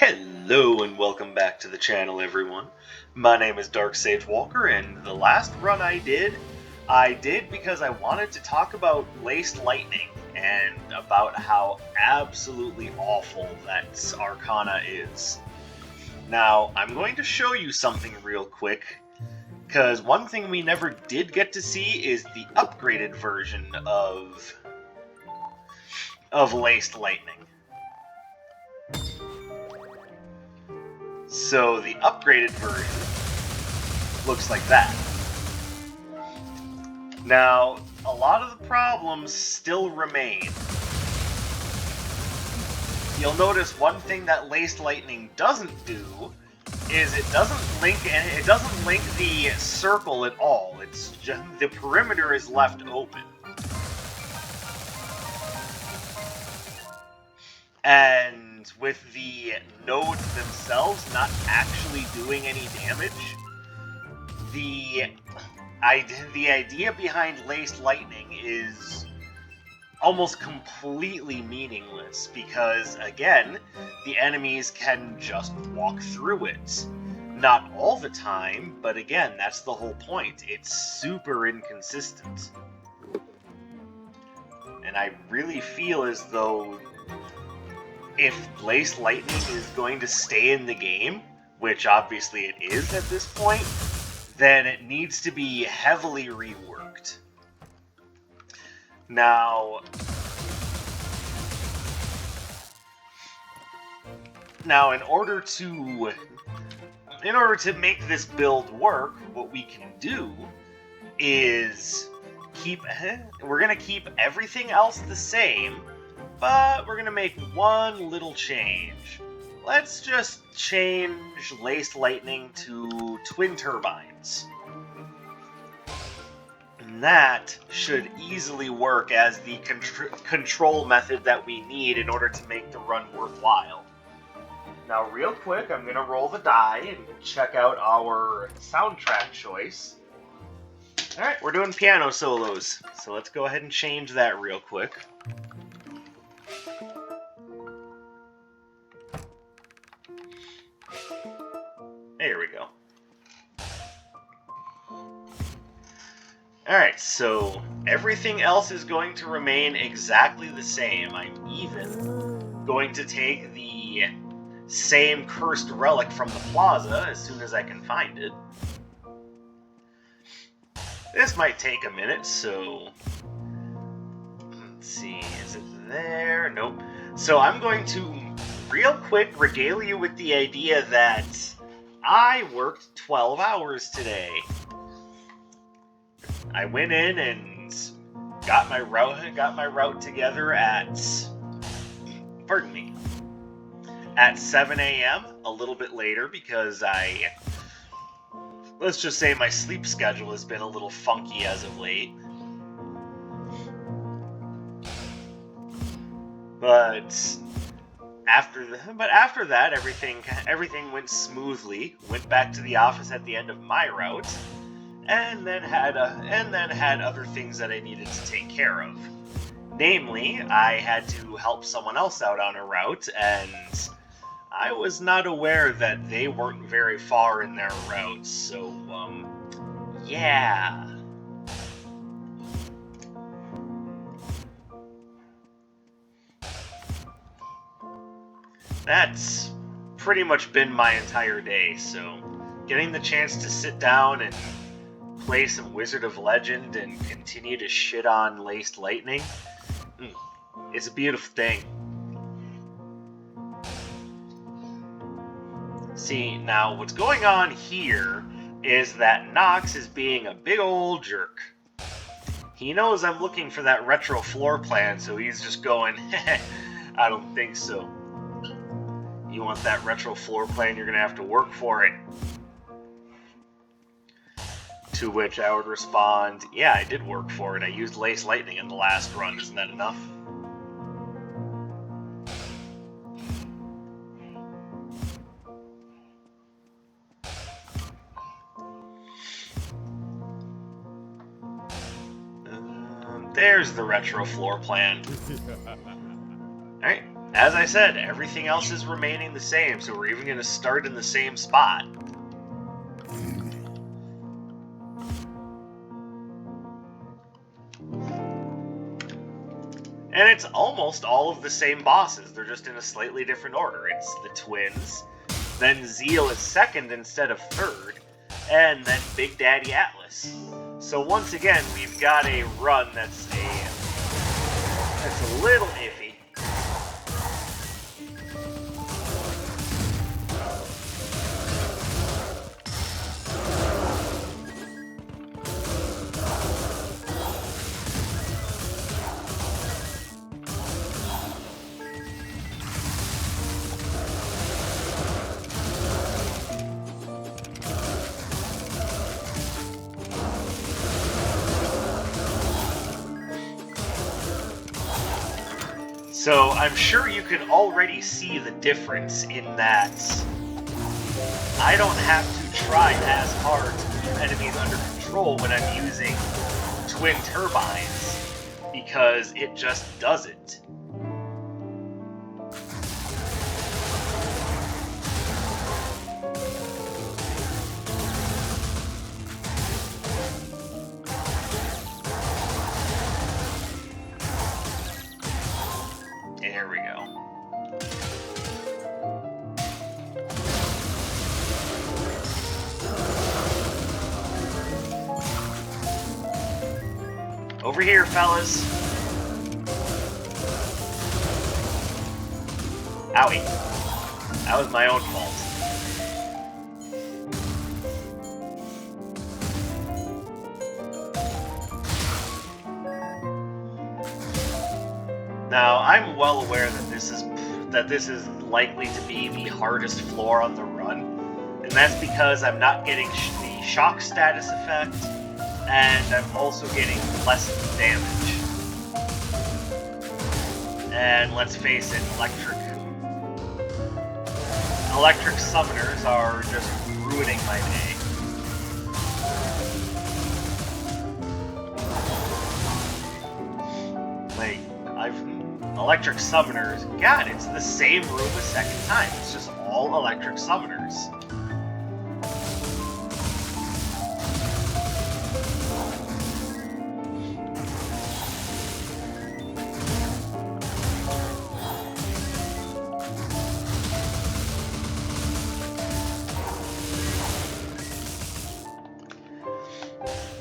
Hello and welcome back to the channel, everyone. My name is Dark Sage Walker, and the last run I did because I wanted to talk about Laced Lightning and about how absolutely awful that arcana is. Now, I'm going to show you something real quick, because one thing we never did get to see is the upgraded version of Laced Lightning. So the upgraded version looks like that. Now, a lot of the problems still remain. You'll notice one thing that Laced Lightning doesn't do is it doesn't link the circle at all. It's just the perimeter is left open. And with the nodes themselves not actually doing any damage, the idea behind Laced Lightning is almost completely meaningless because, again, the enemies can just walk through it. Not all the time, but again, that's the whole point. It's super inconsistent. And I really feel as though if Laced Lightning is going to stay in the game, which obviously it is at this point, then it needs to be heavily reworked. Now, in order to make this build work, what we can do is we're going to keep everything else the same, but we're going to make one little change. Let's just change Laced Lightning to Twin Turbines. And that should easily work as the control method that we need in order to make the run worthwhile. Now, real quick, I'm going to roll the die and check out our soundtrack choice. Alright, we're doing piano solos, so let's go ahead and change that real quick. There we go. Alright, so everything else is going to remain exactly the same. I'm even going to take the same cursed relic from the plaza as soon as I can find it. This might take a minute, so let's see, is it there? Nope. So I'm going to real quick regale you with the idea that I worked 12 hours today. I went in and got my route together at 7 a.m., a little bit later, because let's just say my sleep schedule has been a little funky as of late. But after that, everything went smoothly. Went back to the office at the end of my route, and then had other things that I needed to take care of. Namely, I had to help someone else out on a route, and I was not aware that they weren't very far in their route. So, yeah. That's pretty much been my entire day, so getting the chance to sit down and play some Wizard of Legend and continue to shit on Laced Lightning, it's a beautiful thing. See, now what's going on here is that Nox is being a big old jerk. He knows I'm looking for that retro floor plan, so he's just going, I don't think so. You want that retro floor plan, you're going to have to work for it. To which I would respond, yeah, I did work for it. I used Laced Lightning in the last run. Isn't that enough? There's the retro floor plan. Alright, as I said, everything else is remaining the same, so we're even going to start in the same spot. And it's almost all of the same bosses, they're just in a slightly different order. It's the twins, then Zeal is second instead of third, and then Big Daddy Atlas. So once again, we've got a run that's a little iffy. So I'm sure you can already see the difference in that I don't have to try as hard to keep enemies under control when I'm using Twin Turbines, because it just does it. There we go. Over here, fellas. Owie. That was my own fault. Now, I'm well aware that this is likely to be the hardest floor on the run, and that's because I'm not getting the shock status effect, and I'm also getting less damage. And let's face it, electric summoners are just ruining my day. Electric summoners, God, it's the same room a second time. It's just all electric summoners.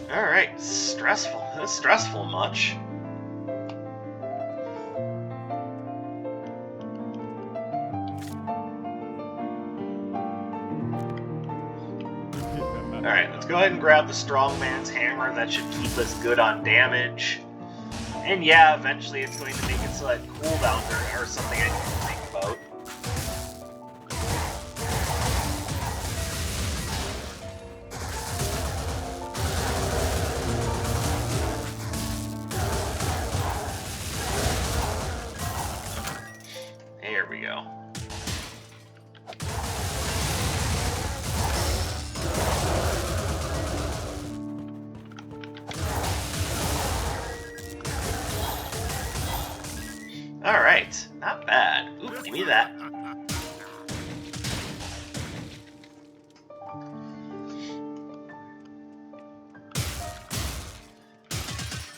Alright, stressful. That's stressful much. Alright, let's go ahead and grab the Strongman's Hammer. That should keep us good on damage. And yeah, eventually it's going to make it so that cooldowns are something I need to think about. There we go. Alright, not bad. Ooh, give me that.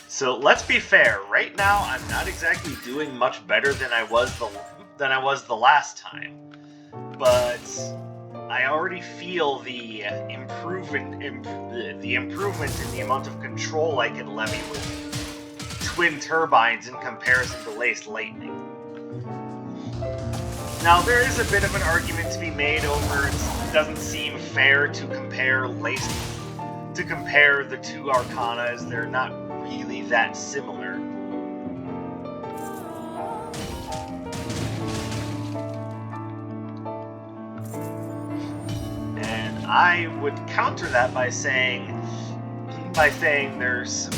So let's be fair, right now I'm not exactly doing much better than I was the last time. But I already feel the improvement in the amount of control I can levy with Twin Turbines in comparison to Laced Lightning. Now, there is a bit of an argument to be made over it doesn't seem fair to compare the two Arcanas. They're not really that similar. And I would counter that by saying there's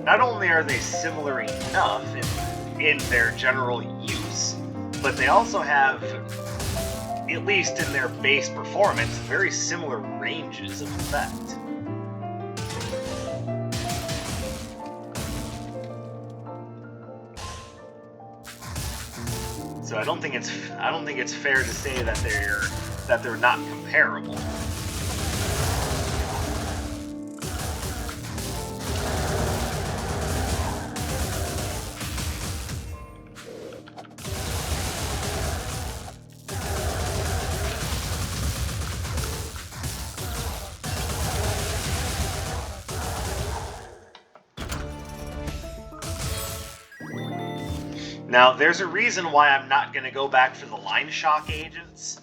not only are they similar enough in their general use, but they also have, at least in their base performance, very similar ranges of effect. So So I don't think it's fair to say that they're not comparable. Now, there's a reason why I'm not going to go back for the line shock agents.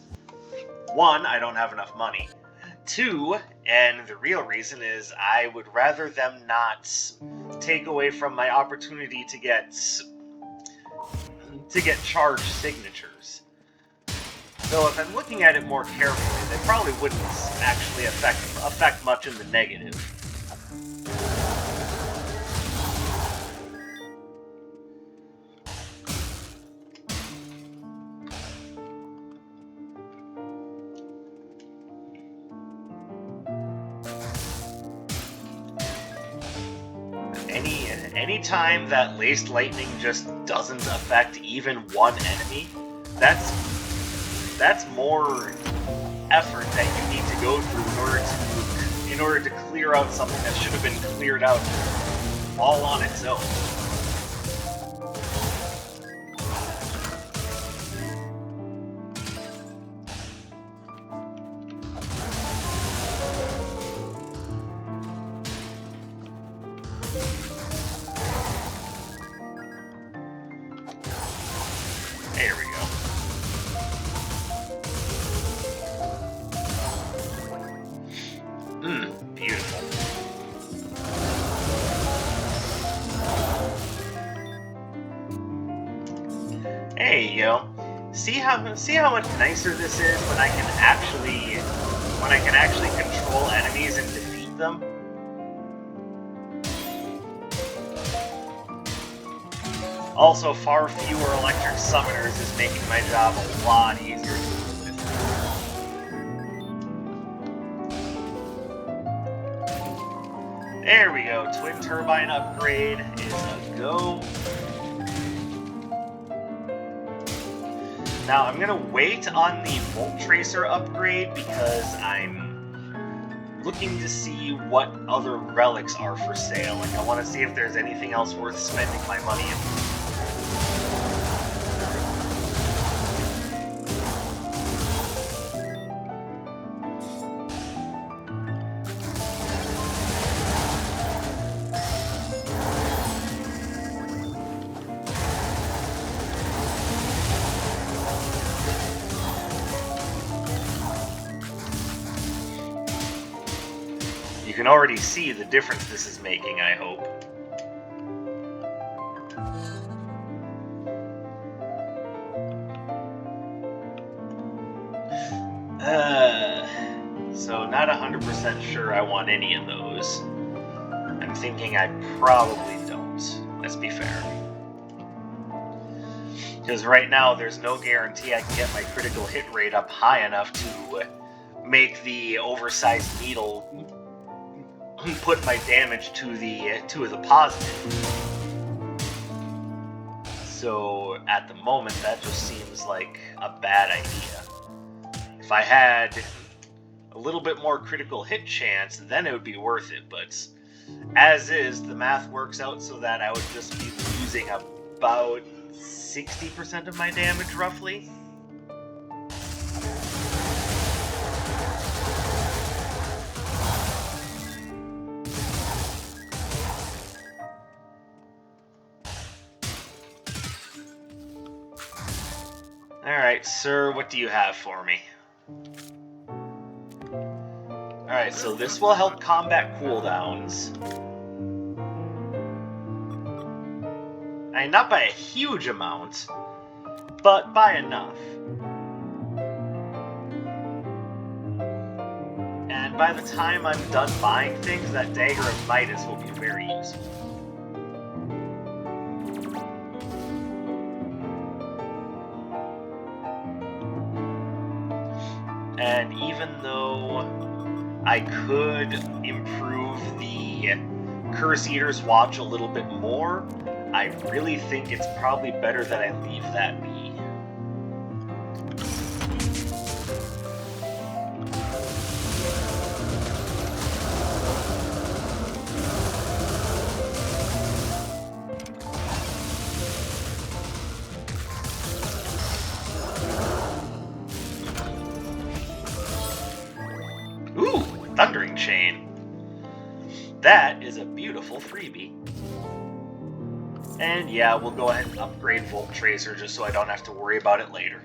One, I don't have enough money. Two, and the real reason is I would rather them not take away from my opportunity to get charged signatures. Though if I'm looking at it more carefully, they probably wouldn't actually affect much in the negative. Any time that laced lightning just doesn't affect even one enemy, that's more effort that you need to go through in order to clear out something that should have been cleared out all on its own. There we go. Beautiful. There you go. See how much nicer this is when I can actually control enemies and defeat them? Also, far fewer electric summoners is making my job a lot easier to deal with. There we go. Twin Turbine upgrade is a go. Now, I'm going to wait on the Volt Tracer upgrade because I'm looking to see what other relics are for sale. Like, I want to see if there's anything else worth spending my money in. You can already see the difference this is making, I hope. So not 100% sure I want any of those. I'm thinking I probably don't. Let's be fair. Because right now there's no guarantee I can get my critical hit rate up high enough to make the oversized needle put my damage to the positive. So at the moment that just seems like a bad idea. If I had a little bit more critical hit chance, then it would be worth it, but as is, the math works out so that I would just be losing about 60% of my damage roughly. Alright, sir, what do you have for me? Alright, so this will help combat cooldowns. I mean, not by a huge amount, but by enough. And by the time I'm done buying things, that Dagger of Midas will be very useful. And even though I could improve the Curse Eater's Watch a little bit more, I really think it's probably better that I leave that be. Ooh, Thundering Chain. That is a beautiful freebie. And yeah, we'll go ahead and upgrade Volt Tracer just so I don't have to worry about it later.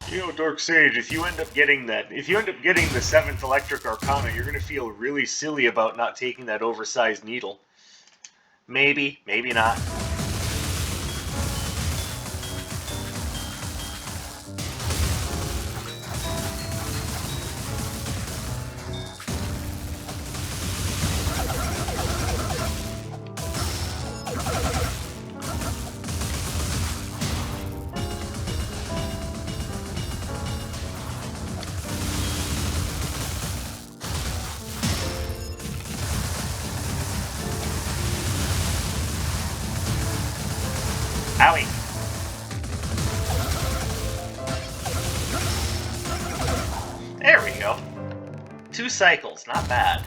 You know, Dark Sage, if you end up getting the 7th Electric Arcana, you're gonna feel really silly about not taking that oversized needle. Maybe, maybe not. Owie. There we go. 2 cycles, not bad.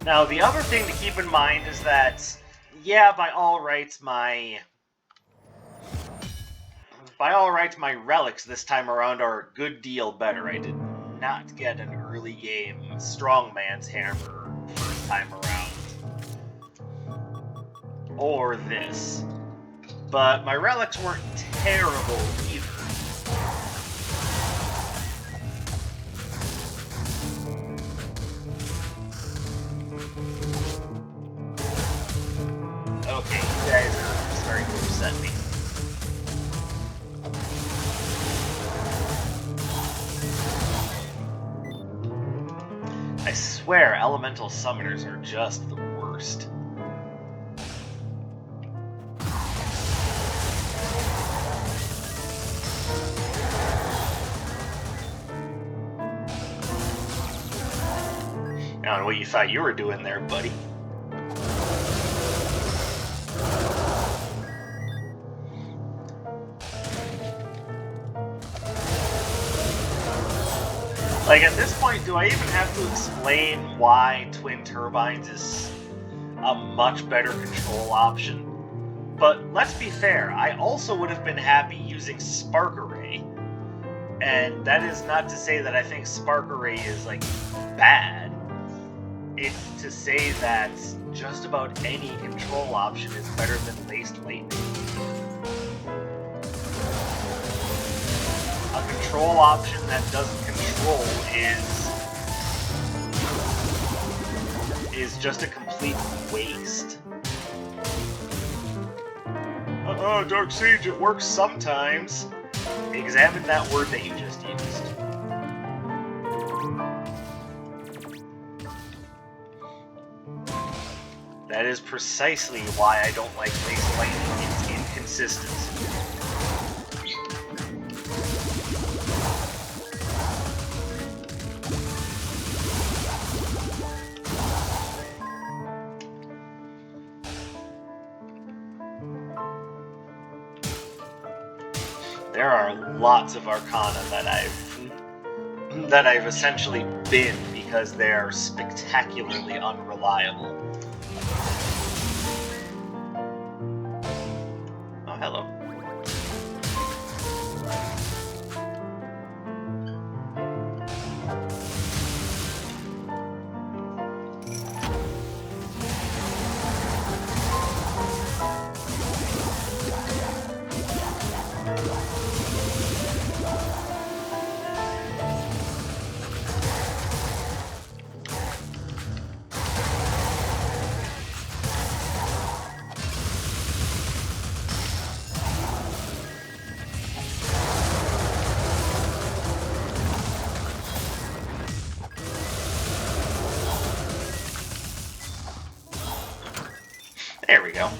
Now, the other thing to keep in mind is that, yeah, by all rights, my relics this time around are a good deal better. I did not get an early game strongman's hammer first time around. Or this. But my relics weren't terrible either. Okay, you guys are starting to upset me. I swear, elemental summoners are just the worst. I don't know what you thought you were doing there, buddy. Like, at this point, do I even have to explain why Twin Turbines is a much better control option? But let's be fair, I also would have been happy using Spark Array. And that is not to say that I think Spark Array is, like, bad. It's to say that just about any control option is better than Laced Lightning. A control option that doesn't control is just a complete waste. Dark Sage, it works sometimes. Examine that word that you just used. That is precisely why I don't like Laced Lightning. It's inconsistent. There are lots of Arcana that I've essentially binned because they're spectacularly unreliable. Oh, hello. There we go.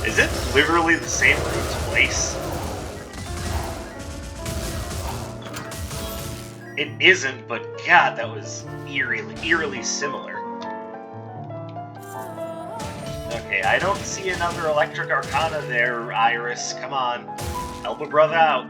Is it literally the same room twice? It isn't, but God, that was eerily similar. Okay, I don't see another electric arcana there, Iris. Come on. Help a brother out.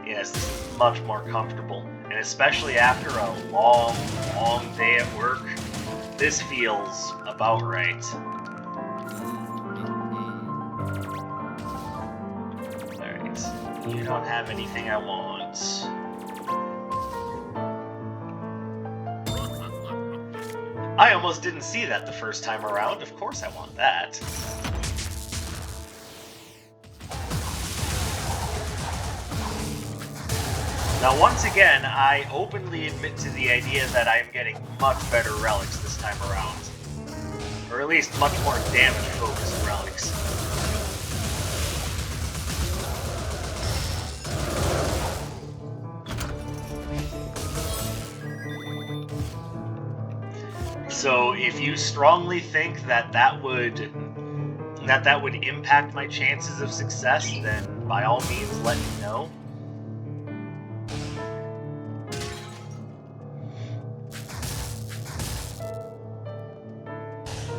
Yes, this is much more comfortable. And especially after a long day at work, this feels about right. Alright, you don't have anything I want. I almost didn't see that the first time around. Of course I want that. Now, once again, I openly admit to the idea that I am getting much better relics this time around. Or at least much more damage-focused relics. So, if you strongly think that that would impact my chances of success, then by all means let me know.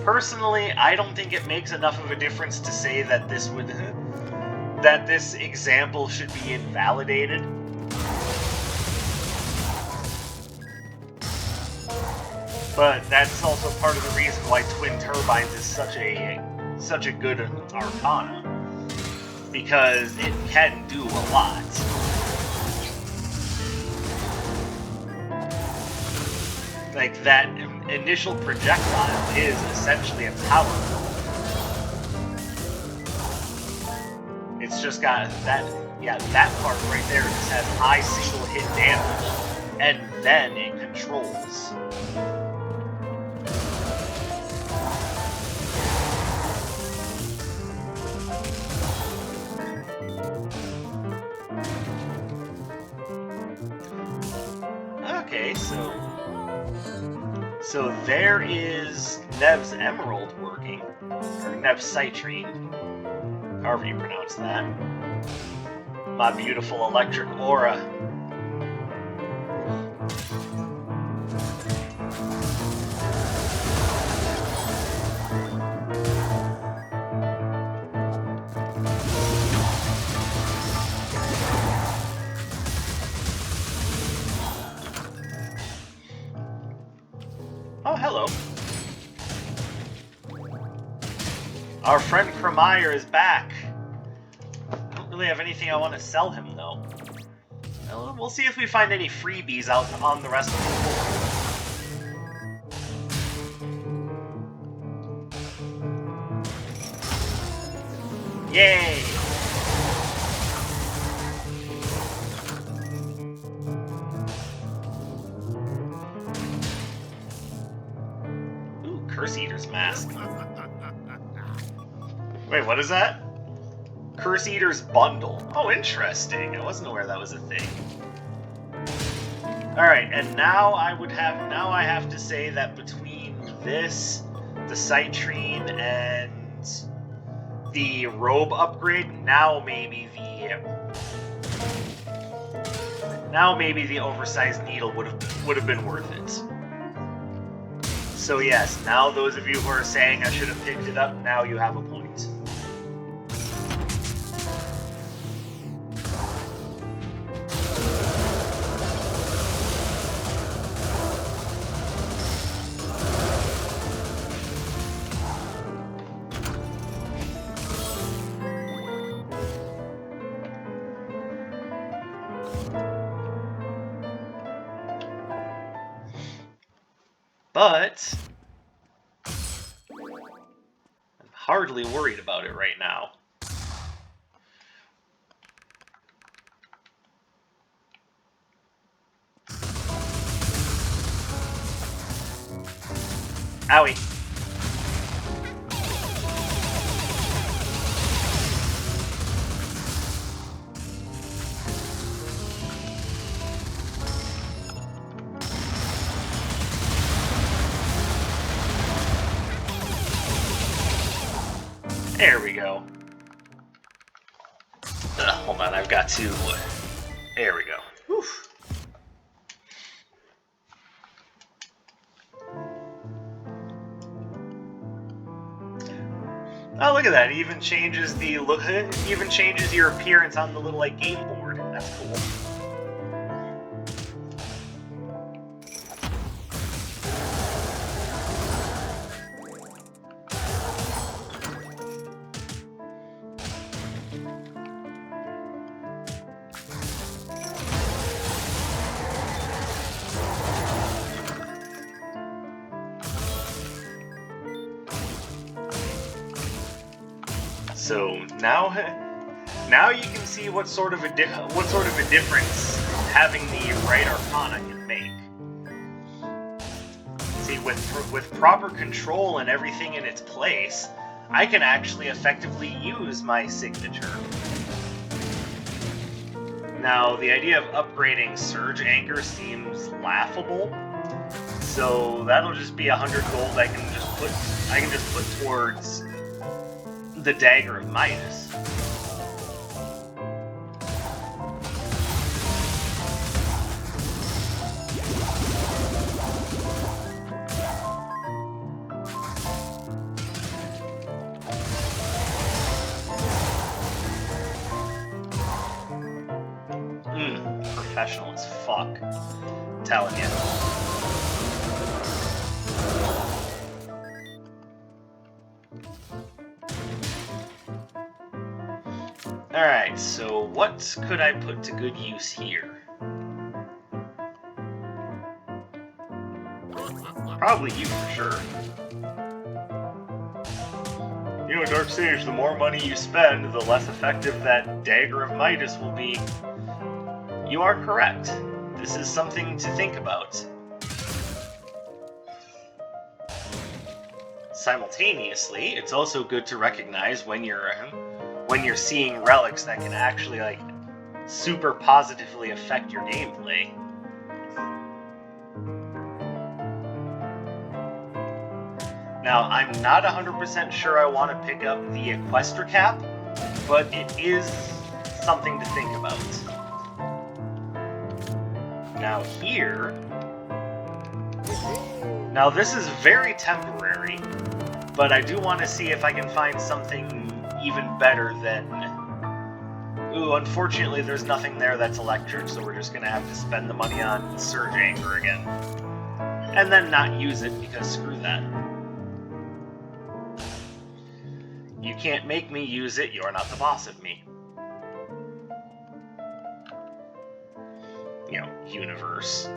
Personally, I don't think it makes enough of a difference to say that this example should be invalidated. But that's also part of the reason why Twin Turbines is such a good arcana, because it can do a lot. Like, that initial projectile is essentially a power ball. It's just got that part right there just has high single hit damage, and then it controls. Okay, so there is Nev's Emerald working, or Nev's Citrine, however you pronounce that. My beautiful electric aura. Oh, hello. Our friend Kremeyer is back. I don't really have anything I want to sell him, though. Well, we'll see if we find any freebies out on the rest of the floor. Yay! Curse Eater's mask. Wait, what is that? Curse Eater's bundle. Oh, interesting. I wasn't aware that was a thing. Alright, and now I have to say that between this, the Citrine, and the robe upgrade, now maybe the oversized needle would have been worth it. So yes, now those of you who are saying I should have picked it up, now you have a point. But I'm hardly worried about it right now. Owie. There we go. Hold on, I've got to... There we go. Whew. Oh, look at that! It even changes the look. It even changes your appearance on the little like game board. That's cool. So now you can see what sort of a difference having the right arcana can make. See, with proper control and everything in its place, I can actually effectively use my signature. Now, the idea of upgrading Surge Anchor seems laughable, so that'll just be 100 gold I can just put towards the Dagger of Midas. Professional as fuck. I'm telling you. Alright, so what could I put to good use here? Probably you for sure. You know, Dark Sage, the more money you spend, the less effective that Dagger of Midas will be. You are correct. This is something to think about. Simultaneously, it's also good to recognize when you're seeing relics that can actually, like, super positively affect your gameplay. Now, I'm not 100% sure I want to pick up the Equestria Cap, but it is something to think about. Now here... Now this is very temporary, but I do want to see if I can find something even better than... Ooh, unfortunately there's nothing there that's electric, so we're just going to have to spend the money on Surge Anchor again. And then not use it, because screw that. You can't make me use it, you're not the boss of me. You know, universe.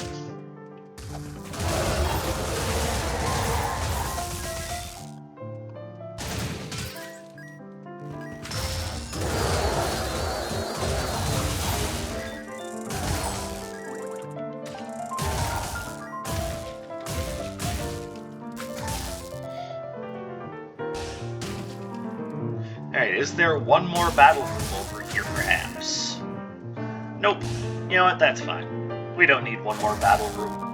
Alright, is there one more battle room over here, perhaps? Nope. You know what, that's fine. We don't need one more battle room.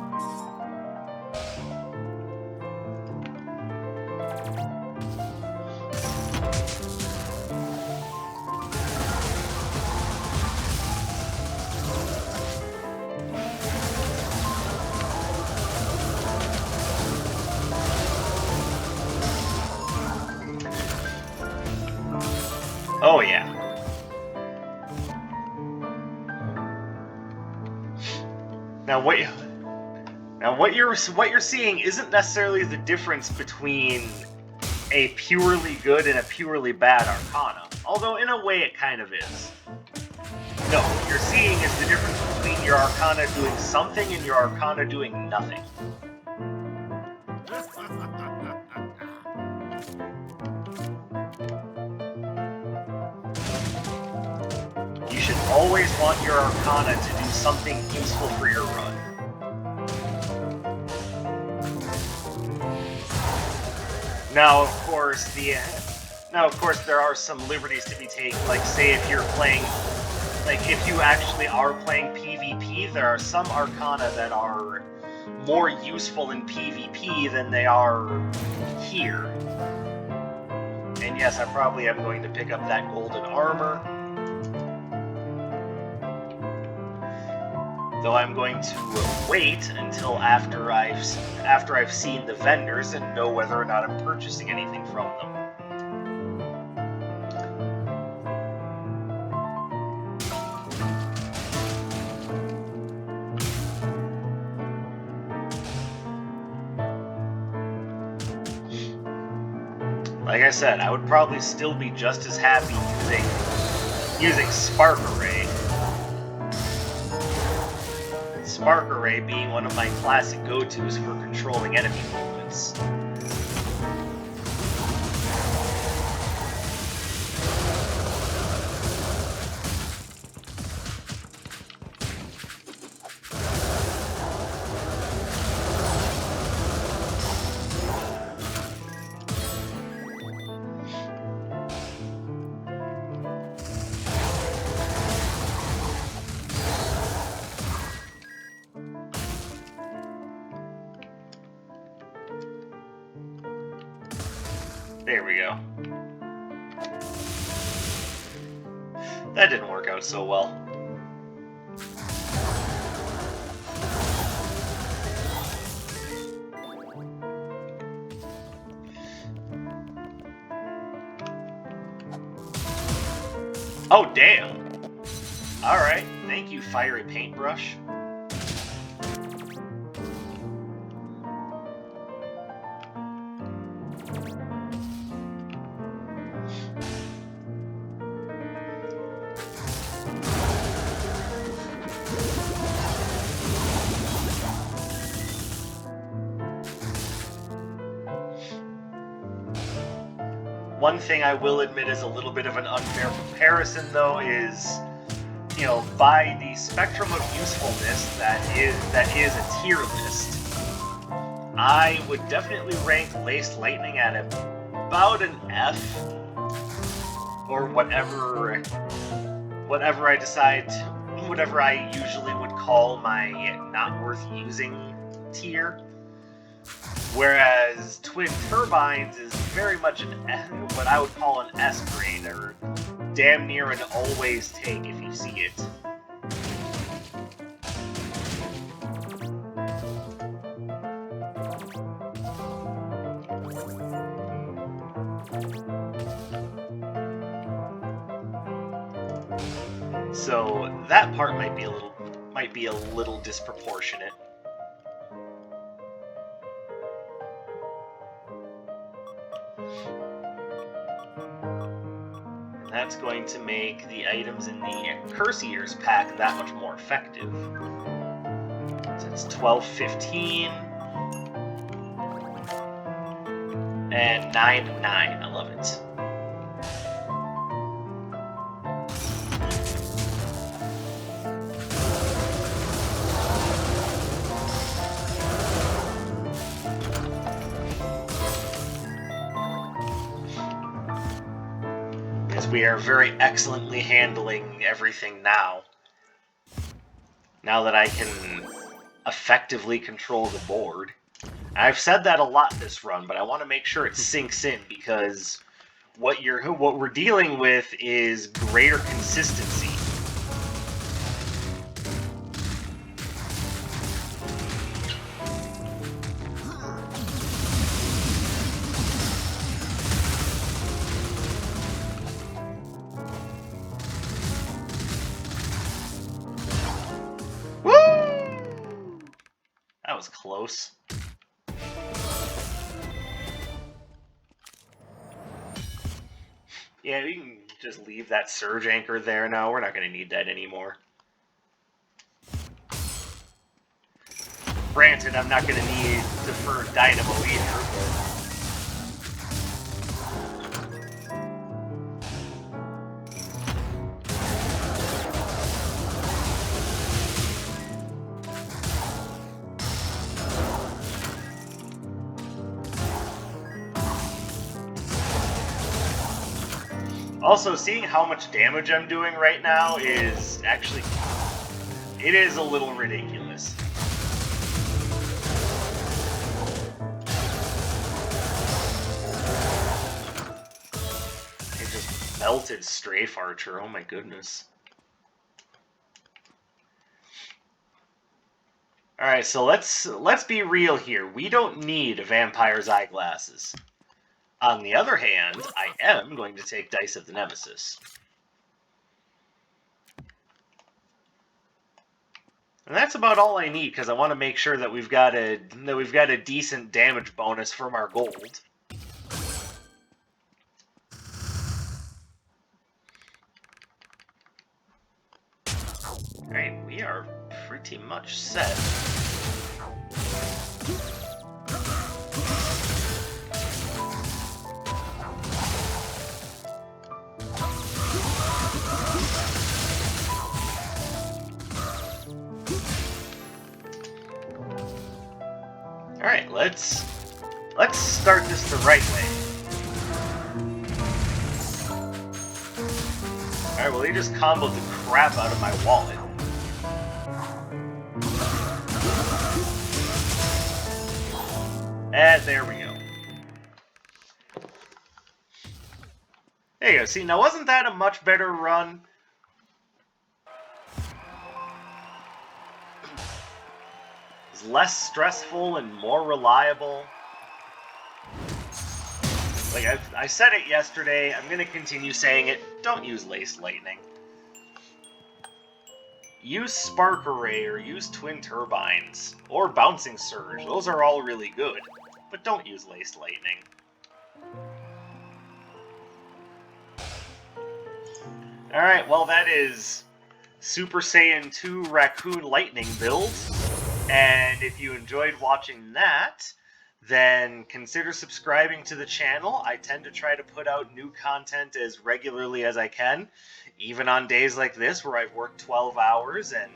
Oh yeah. Now what you're seeing isn't necessarily the difference between a purely good and a purely bad arcana, although in a way it kind of is. No, what you're seeing is the difference between your arcana doing something and your arcana doing nothing. You should always want your arcana to do something useful for your run. Now, of course, there are some liberties to be taken. Like, say, if you're playing, like, if you actually are playing PvP, there are some arcana that are more useful in PvP than they are here. And yes, I probably am going to pick up that golden armor. Though I'm going to wait until after I've seen the vendors and know whether or not I'm purchasing anything from them. Like I said, I would probably still be just as happy using Spark Array. Spark Array being one of my classic go-tos for controlling enemy movements. There we go. That didn't work out so well. Oh, damn! Alright, thank you, Fiery Paintbrush. One thing I will admit is a little bit of an unfair comparison, though, is, you know, by the spectrum of usefulness that is a tier list, I would definitely rank Laced Lightning at about an F, or whatever I usually would call my not worth using tier. Whereas Twin Turbines is very much what I would call an S grade, or damn near an always take if you see it. So that part might be a little disproportionate. That's going to make the items in the Curse pack that much more effective. So it's 12-15 and 9-9. I love it. We are very excellently handling everything now. Now that I can effectively control the board. I've said that a lot this run, but I want to make sure it sinks in, because what we're dealing with is greater consistency. That was close. Yeah, we can just leave that surge anchor there now. We're not going to need that anymore. Granted, I'm not going to need Deferred Dynamo either, but... Also, seeing how much damage I'm doing right now is actually... it is a little ridiculous. Belted Strafe Archer, oh my goodness. Alright, so let's be real here. We don't need Vampire's Eyeglasses. On the other hand, I am going to take Dice of the Nemesis. And that's about all I need, because I want to make sure that we've got a decent damage bonus from our gold. Alright, we are pretty much set. Alright, let's start this the right way. Alright, well, he just comboed the crap out of my wallet. And there we go. There you go. See, now wasn't that a much better run? It's less stressful and more reliable. Like, I said it yesterday, I'm going to continue saying it, don't use Lace Lightning. Use Spark Array or use Twin Turbines, or Bouncing Surge, those are all really good, but don't use Lace Lightning. Alright, well that is Super Saiyan 2 Raccoon Lightning build, and if you enjoyed watching that, then consider subscribing to the channel. I tend to try to put out new content as regularly as I can, even on days like this where I've worked 12 hours, and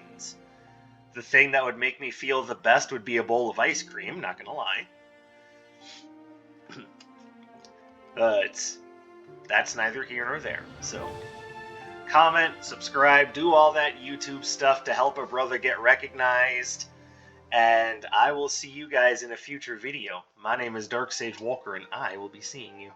the thing that would make me feel the best would be a bowl of ice cream, not gonna lie. But that's neither here nor there, so comment, subscribe, do all that YouTube stuff to help a brother get recognized, and I will see you guys in a future video. My name is Dark Sage Walker, and I will be seeing you.